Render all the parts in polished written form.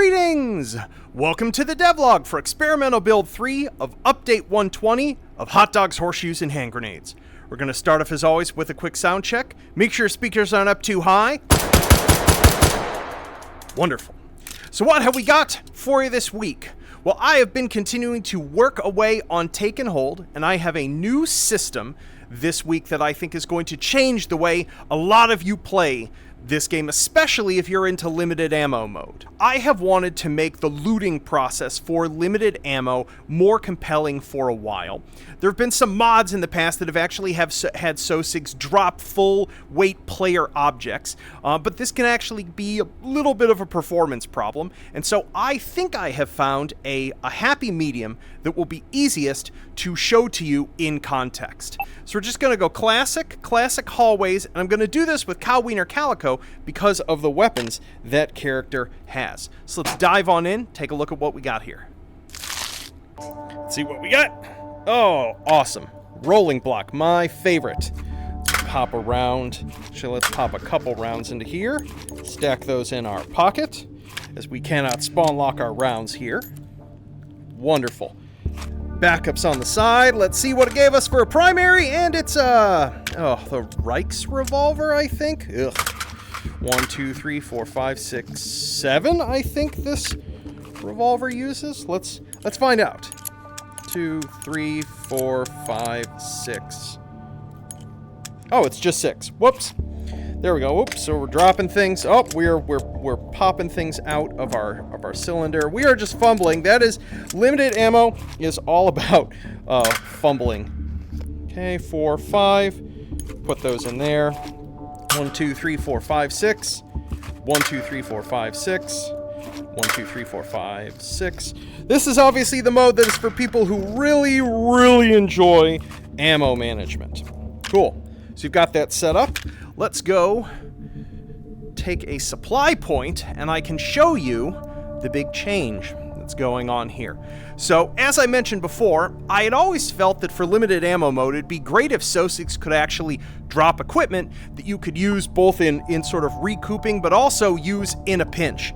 Greetings! Welcome to the Devlog for experimental build 3 of update 120 of hot dogs, horseshoes, and hand grenades. We're going to start off as always with a quick sound check. Make sure speakers aren't up too high. Wonderful. So what have we got for you this week? Well, I have been continuing to work away on Take and Hold, and I have a new system this week that I think is going to change the way a lot of you play this game, especially if you're into limited ammo mode. I have wanted to make the looting process for limited ammo more compelling for a while. There have been some mods in the past that have actually had SOSIGs drop full weight player objects, but this can actually be a little bit of a performance problem, and so I think I have found a happy medium that will be easiest to show to you in context. So we're just going to go classic hallways, and I'm going to do this with Cow Wiener Calico because of the weapons that character has. So let's dive on in, take a look at what we got here. Let's see what we got. Oh, awesome. Rolling block, my favorite. Let's pop a round. Actually, let's pop a couple rounds into here. Stack those in our pocket, as we cannot spawn lock our rounds here. Wonderful. Backups on the side. Let's see what it gave us for a primary, and it's the Reich's revolver, I think. Ugh. 1, 2, 3, 4, 5, 6, 7. I think this revolver uses. Let's find out. 2, 3, 4, 5, 6. Oh, it's just 6. Whoops. There we go. Oops. So we're dropping things. Oh, we're popping things out of our cylinder. We are just fumbling. That is limited ammo is all about fumbling. Okay, 4, 5. Put those in there. 1, 2, 3, 4, 5, 6. 1, 2, 3, 4, 5, 6. 1, 2, 3, 4, 5, 6. This is obviously the mode that is for people who really, really enjoy ammo management. Cool. So you've got that set up. Let's go take a supply point, and I can show you the big change that's going on here. So, as I mentioned before, I had always felt that for limited ammo mode, it'd be great if SOSIGs could actually drop equipment that you could use both in sort of recouping, but also use in a pinch.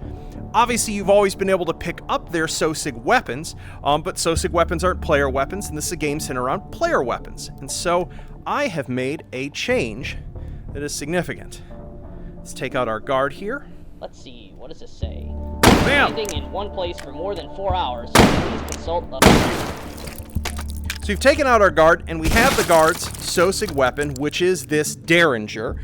Obviously, you've always been able to pick up their SOSIG weapons, but SOSIG weapons aren't player weapons, and this is a game centered around player weapons. And so, I have made a change that is significant. Let's take out our guard here. Let's see, what does this say? Bam! Standing in one place for more than 4 hours, please consult So we've taken out our guard, and we have the guard's SOSIG weapon, which is this Derringer.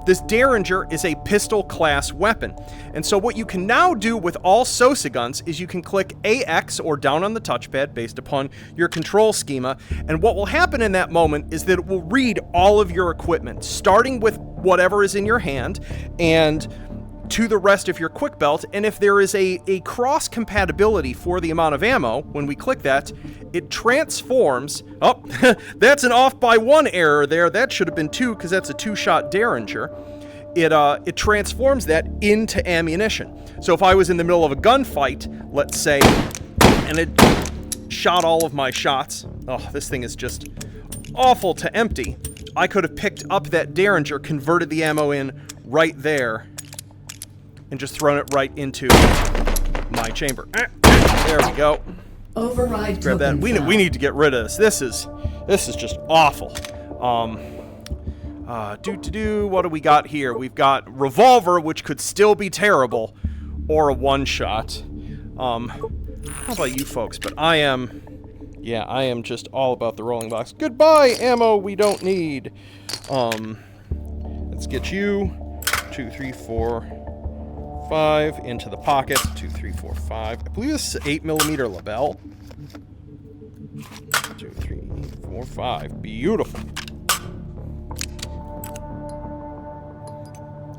This Derringer is a pistol-class weapon. And so what you can now do with all SOSIG guns is you can click AX or down on the touchpad based upon your control schema, and what will happen in that moment is that it will read all of your equipment, starting with whatever is in your hand, and to the rest of your quick belt, and if there is a cross compatibility for the amount of ammo, when we click that, it transforms. Oh, that's an off by 1 error there. That should have been 2 because that's a 2-shot Derringer. It transforms that into ammunition. So if I was in the middle of a gunfight, let's say, and it shot all of my shots, oh, this thing is just awful to empty. I could have picked up that Derringer, converted the ammo in right there, and just thrown it right into my chamber. There we go. Override. Grab that. We need to get rid of this. This is just awful. What do we got here? We've got revolver, which could still be terrible, or a one-shot. How about you folks? But I am just all about the rolling box. Goodbye, ammo we don't need. Let's get you. 2, 3, 4, 5 into the pocket. 2, 3, 4, 5. I believe this is 8mm label. 2, 3, 4, 5. Beautiful.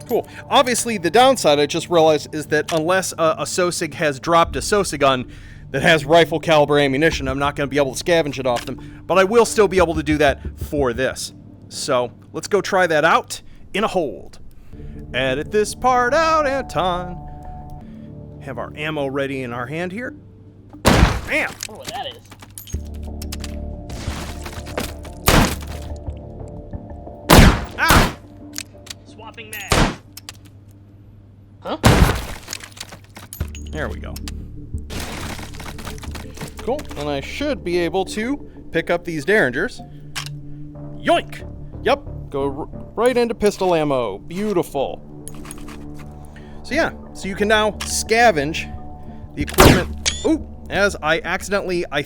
Cool. Obviously, the downside, I just realized, is that unless a SOSIG has dropped a SOSIG gun that has rifle caliber ammunition, I'm not going to be able to scavenge it off them, but I will still be able to do that for this. So, let's go try that out in a hold. Edit this part out, Anton. Have our ammo ready in our hand here. Bam! I wonder what that is. Ah! Swapping mags. Huh? There we go. Cool. And I should be able to pick up these Derringers. Yoink! Yep. Go right into pistol ammo. Beautiful. So yeah. So you can now scavenge the equipment. Ooh! As I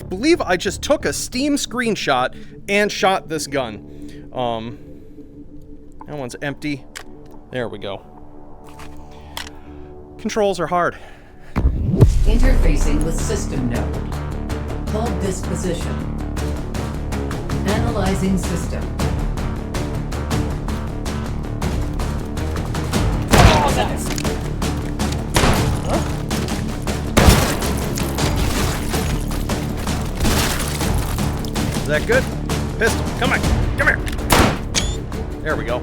believe I just took a Steam screenshot and shot this gun. That one's empty. There we go. Controls are hard. Interfacing with system node. Hold this position. Analyzing system. Oh, that's... Is that good? Pistol, come on, come here. There we go.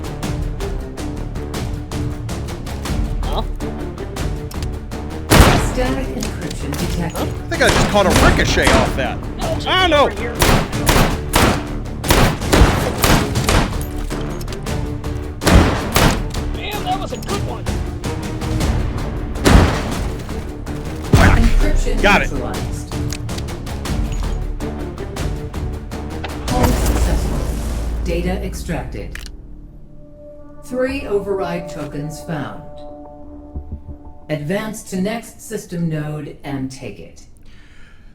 Huh? Static encryption detected. I think I just caught a ricochet off that. Oh no! Damn, that was a good one. Encryption Got it. neutralized. Hold successful. Data extracted. 3 override tokens found. Advance to next system node and take it.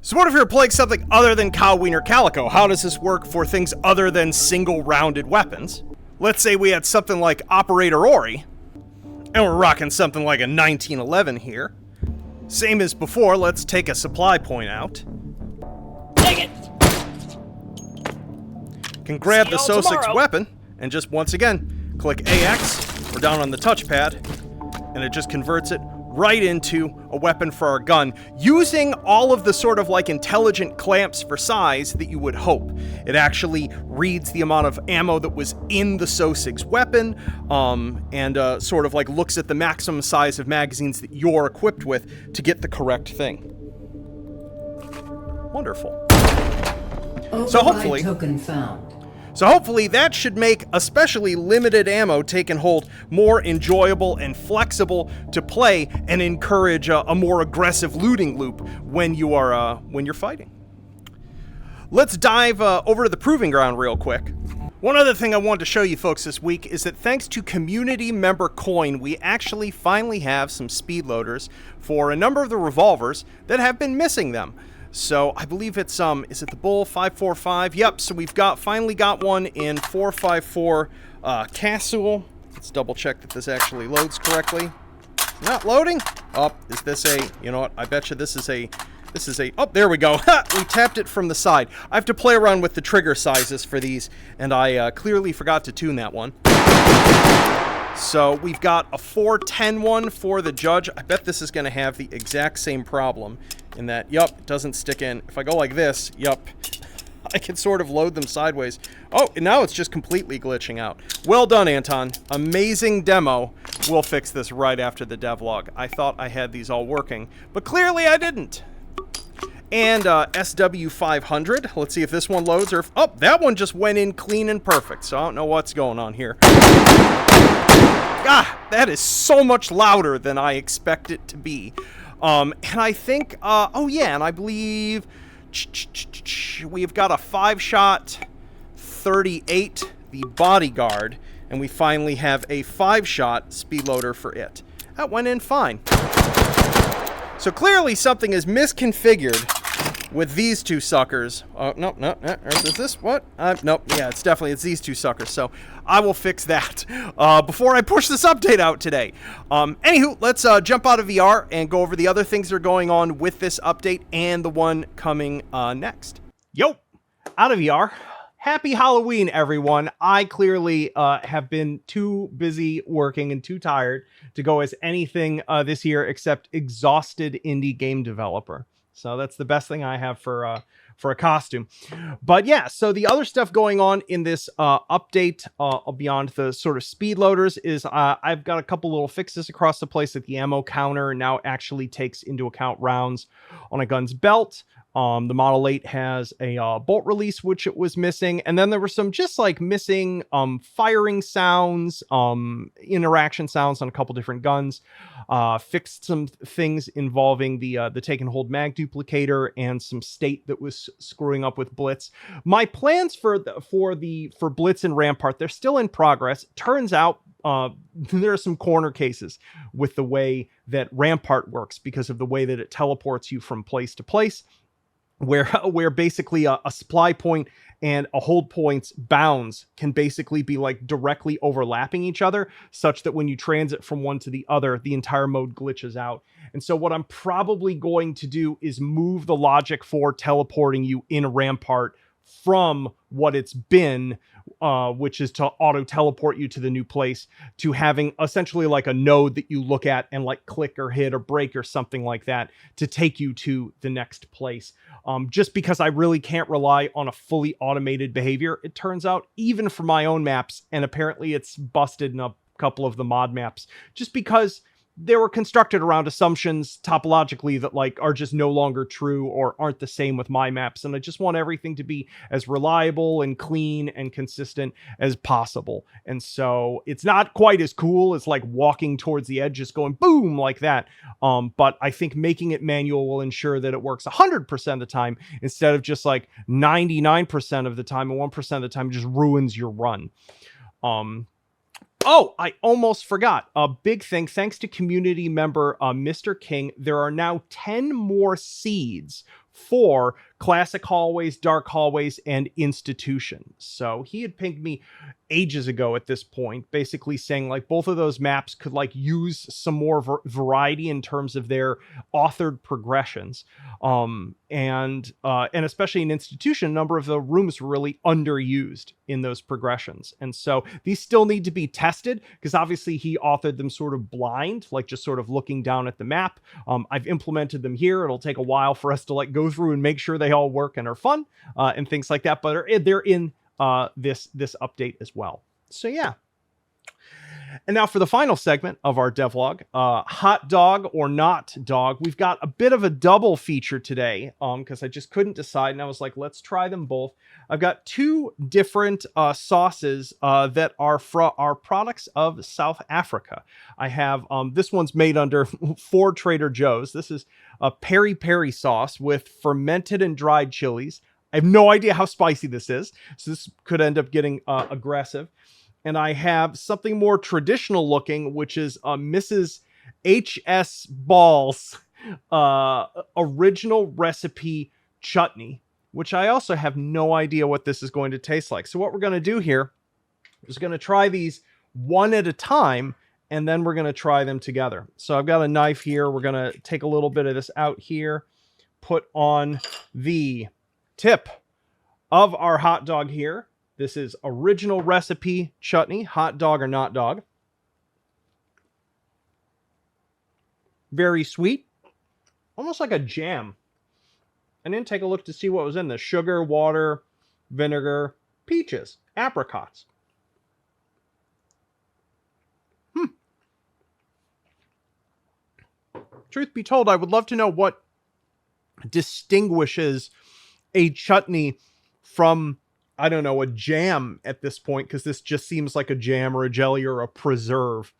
So what if you're playing something other than Cow Wiener Calico? How does this work for things other than single-rounded weapons? Let's say we had something like Operator Ori, and we're rocking something like a 1911 here. Same as before, let's take a supply point out. Take it! Can grab the See y'all SO6 tomorrow. weapon, and just once again, click AX, or down on the touchpad, and it just converts it right into a weapon for our gun, using all of the sort of like intelligent clamps for size that you would hope. It actually reads the amount of ammo that was in the SO6 weapon, and sort of like looks at the maximum size of magazines that you're equipped with to get the correct thing. Wonderful. Override hopefully- token found. So hopefully that should make especially limited ammo take and hold more enjoyable and flexible to play, and encourage a more aggressive looting loop when you're fighting. Let's dive over to the proving ground real quick. One other thing I wanted to show you folks this week is that thanks to community member coin, we actually finally have some speed loaders for a number of the revolvers that have been missing them. So I believe it's is it the Bull 545? Yep. So we've finally got one in 454 Castle. Let's double check that this actually loads correctly. Not loading. Oh, is this a? You know what? I bet you this is a. Oh, there we go. We tapped it from the side. I have to play around with the trigger sizes for these, and I clearly forgot to tune that one. So we've got a 410 one for the Judge. I bet this is going to have the exact same problem in that, yup, it doesn't stick in. If I go like this, yup, I can sort of load them sideways. Oh, and now it's just completely glitching out. Well done, Anton. Amazing demo. We'll fix this right after the devlog. I thought I had these all working, but clearly I didn't. And SW500. Let's see if this one loads or... Oh, that one just went in clean and perfect, so I don't know what's going on here. Ah, that is so much louder than I expect it to be. And I think... oh, yeah, and I believe... We've got a 5-shot 38, the Bodyguard, and we finally have a 5-shot speed loader for it. That went in fine. So clearly something is misconfigured with these two suckers. No, is this what? Nope, yeah, it's these two suckers, so I will fix that before I push this update out today. Anywho, let's jump out of VR and go over the other things that are going on with this update and the one coming next. Yo, out of VR. Happy Halloween, everyone. I clearly have been too busy working and too tired to go as anything this year except exhausted indie game developer. So that's the best thing I have for for a costume. But yeah, so the other stuff going on in this update beyond the sort of speed loaders is I've got a couple little fixes across the place that the ammo counter now actually takes into account rounds on a gun's belt. The Model 8 has a bolt release, which it was missing. And then there were some just like missing firing sounds, interaction sounds on a couple different guns. Fixed some things involving the Take and Hold mag duplicator and some state that was screwing up with Blitz. My plans for Blitz and Rampart, they're still in progress. Turns out there are some corner cases with the way that Rampart works because of the way that it teleports you from place to place. Where basically a supply point and a hold point's bounds can basically be like directly overlapping each other, such that when you transit from one to the other, the entire mode glitches out. And so what I'm probably going to do is move the logic for teleporting you in Rampart from what it's been, which is to auto teleport you to the new place, to having essentially like a node that you look at and like click or hit or break or something like that to take you to the next place. Just because I really can't rely on a fully automated behavior, it turns out, even for my own maps, and apparently it's busted in a couple of the mod maps, just because they were constructed around assumptions topologically that like are just no longer true or aren't the same with my maps. And I just want everything to be as reliable and clean and consistent as possible. And so it's not quite as cool as like walking towards the edge, just going boom like that. But I think making it manual will ensure that it works 100% of the time instead of just like 99% of the time, and 1% of the time just ruins your run. Oh, I almost forgot. A big thing, thanks to community member Mr. King, there are now 10 more seeds for Classic Hallways, Dark Hallways, and Institution. So he had pinged me ages ago at this point, basically saying like both of those maps could like use some more variety in terms of their authored progressions. And especially in Institution, a number of the rooms were really underused in those progressions. And so these still need to be tested because obviously he authored them sort of blind, like just sort of looking down at the map. I've implemented them here. It'll take a while for us to like go through and make sure they all work and are fun and things like that. But they're in this update as well. So yeah. And now for the final segment of our devlog, hot dog or not dog. We've got a bit of a double feature today because I just couldn't decide. And I was like, let's try them both. I've got two different sauces that are products of South Africa. I have this one's made under for Trader Joe's. This is a peri peri sauce with fermented and dried chilies. I have no idea how spicy this is, so this could end up getting aggressive. And I have something more traditional looking, which is Mrs. H.S. Ball's original recipe chutney, which I also have no idea what this is going to taste like. So what we're going to do here is going to try these one at a time, and then we're going to try them together. So I've got a knife here. We're going to take a little bit of this out here, put on the tip of our hot dog here. This is original recipe chutney, hot dog or not dog. Very sweet, almost like a jam. I didn't take a look to see what was in this. Sugar, water, vinegar, peaches, apricots. Truth be told, I would love to know what distinguishes a chutney from, I don't know, a jam at this point, because this just seems like a jam or a jelly or a preserve.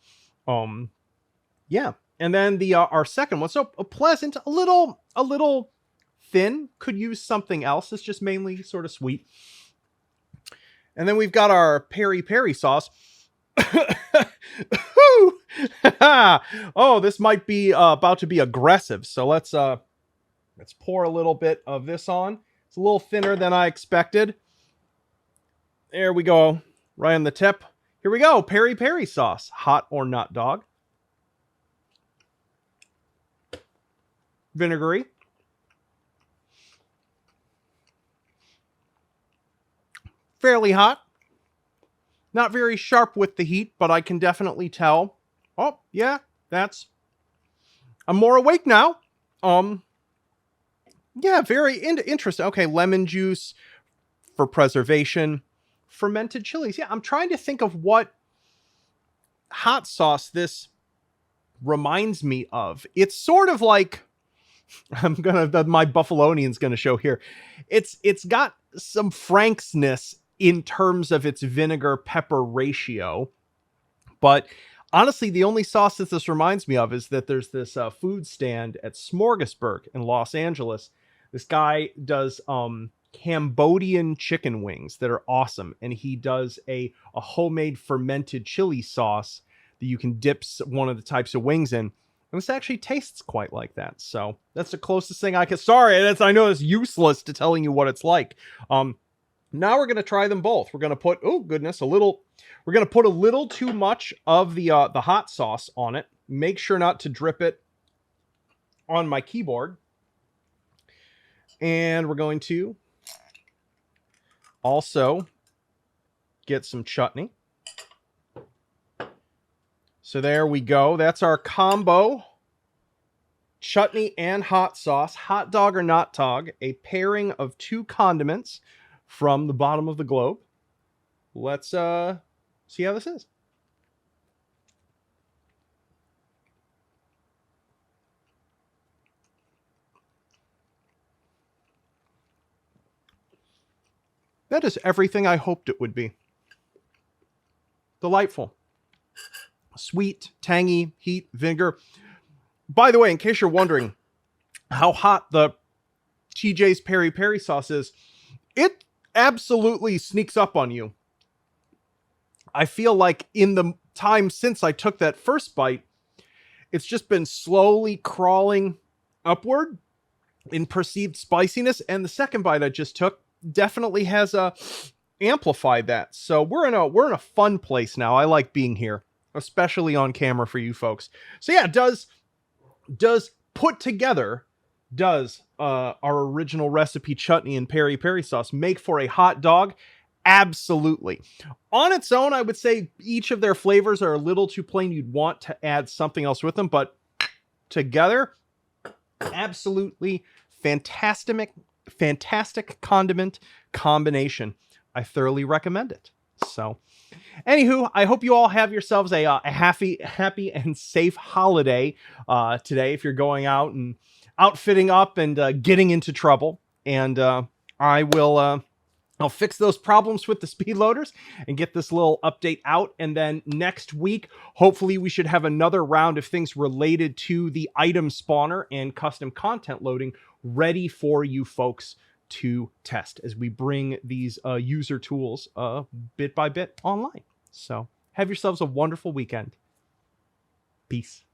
Yeah. And then the our second one, so a pleasant, a little thin, could use something else. It's just mainly sort of sweet. And then we've got our peri peri sauce. Oh, this might be about to be aggressive. So let's pour a little bit of this on. It's a little thinner than I expected. There we go. Right on the tip. Here we go. Peri peri sauce. Hot or not dog. Vinegary. Fairly hot. Not very sharp with the heat, but I can definitely tell. Oh, yeah, I'm more awake now. Yeah, very interesting. Okay, lemon juice for preservation, fermented chilies. Yeah, I'm trying to think of what hot sauce this reminds me of. It's sort of like my Buffalonian's gonna show here. It's got some franksness in terms of its vinegar pepper ratio, but honestly, the only sauce that this reminds me of is that there's this food stand at Smorgasburg in Los Angeles. This guy does Cambodian chicken wings that are awesome, and he does a homemade fermented chili sauce that you can dip one of the types of wings in. And this actually tastes quite like that. So that's the closest thing I can. Sorry, I know it's useless to telling you what it's like. Now we're gonna try them both. We're gonna put, oh goodness, we're gonna put a little too much of the hot sauce on it. Make sure not to drip it on my keyboard. And we're going to also get some chutney. So there we go. That's our combo. Chutney and hot sauce. Hot dog or not dog. A pairing of two condiments from the bottom of the globe. Let's see how this is. That is everything I hoped it would be. Delightful. Sweet, tangy, heat, vinegar. By the way, in case you're wondering how hot the TJ's Peri Peri sauce is, it absolutely sneaks up on you. I feel like in the time since I took that first bite, it's just been slowly crawling upward in perceived spiciness, and the second bite I just took definitely has amplified that. So we're in a fun place now. I like being here, especially on camera for you folks. So yeah, does put together, our original recipe chutney and peri peri sauce make for a hot dog? Absolutely. On its own, I would say each of their flavors are a little too plain. You'd want to add something else with them, but together, absolutely fantastic condiment combination. I thoroughly recommend it. So, anywho, I hope you all have yourselves a happy and safe holiday today if you're going out and outfitting up and getting into trouble. And I'll fix those problems with the speed loaders and get this little update out. And then next week, hopefully we should have another round of things related to the item spawner and custom content loading ready for you folks to test as we bring these user tools bit by bit online. So have yourselves a wonderful weekend. Peace.